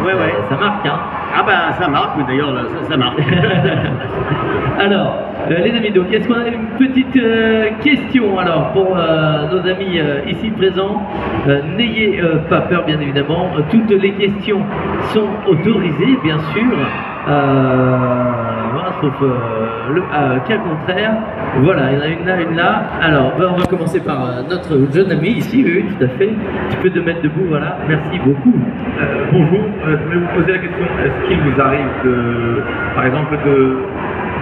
Ouais, ouais. Ça marque, hein. Ah bah ça marque, mais d'ailleurs ça marque. Alors, les amis, donc est-ce qu'on a une petite question alors pour nos amis ici présents? N'ayez pas peur, bien évidemment. Toutes les questions sont autorisées, bien sûr. Voilà, sauf le cas contraire. Voilà, il y en a une là. Alors, on va commencer par notre jeune ami ici, oui, tout à fait. Tu peux te mettre debout, voilà. Merci beaucoup. Bonjour, je voulais vous poser la question, est-ce qu'il vous arrive par exemple,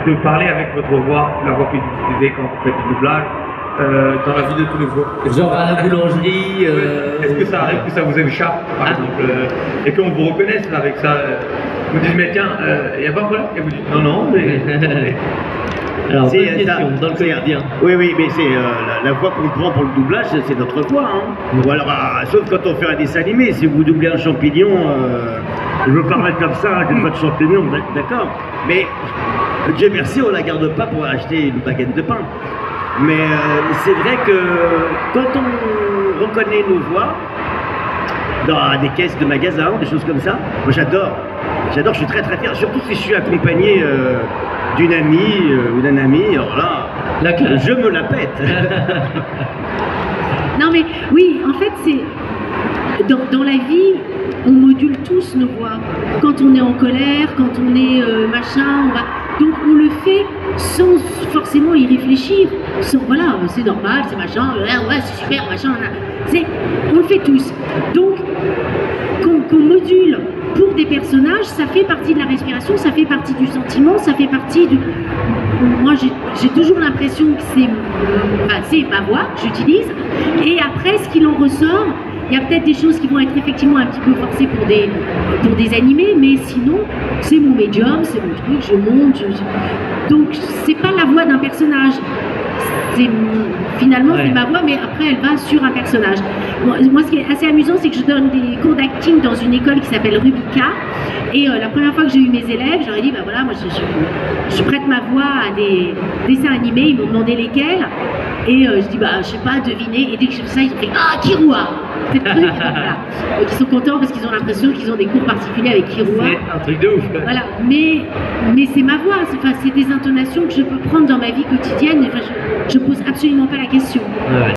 de parler avec votre voix, la voix que vous utilisez quand vous faites du doublage, dans la vie de tous les jours? Genre à la boulangerie. Est-ce que ça arrive que ça vous échappe, par exemple, et qu'on vous reconnaisse avec ça? Vous dites, mais tiens, il n'y a pas de problème? Et vous dites, non, non, mais... Alors, C'est bonne question, dans le quotidien. Oui, oui, mais c'est la voix qu'on prend pour le doublage, c'est notre voix. Hein. Ou alors, sauf quand on fait un dessin animé, si vous doublez un champignon, je veux parler comme ça, avec une voix de champignon, d'accord. Mais Dieu merci, on la garde pas pour acheter une baguette de pain. Mais c'est vrai que quand on reconnaît nos voix dans des caisses de magasins, des choses comme ça, moi j'adore. J'adore, je suis très très fier, surtout si je suis accompagné d'une amie ou d'un ami, alors là, je me la pète. Non mais oui, en fait c'est dans la vie, on module tous nos voix. Quand on est en colère, quand on est machin, donc on le fait sans forcément y réfléchir. Voilà, c'est normal, c'est machin, ouais c'est super, machin, on le fait tous. Donc qu'on module pour des personnages, ça fait partie de la respiration, ça fait partie du sentiment, ça fait partie du... Moi j'ai toujours l'impression que c'est ma voix que j'utilise, et après ce qu'il en ressort, il y a peut-être des choses qui vont être effectivement un petit peu forcées pour des animés, mais sinon c'est mon médium, c'est mon truc, je monte, donc c'est pas la voix d'un personnage. Finalement c'est ma voix, mais après elle va sur un personnage. Moi ce qui est assez amusant, c'est que je donne des cours d'acting dans une école qui s'appelle Rubika, et la première fois que j'ai eu mes élèves, j'aurais dit bah voilà, moi je prête ma voix à des dessins animés, ils m'ont demandé lesquels, et je dis bah je sais pas, deviner, et dès que je fais ça ils ont fait ah Kirua, c'est le truc, voilà. Donc ils sont contents parce qu'ils ont l'impression qu'ils ont des cours particuliers avec Kirua. C'est un truc de ouf. Voilà, mais c'est ma voix, c'est des intonations que je peux prendre dans ma vie quotidienne, enfin, je pose absolument pas la question. Ouais.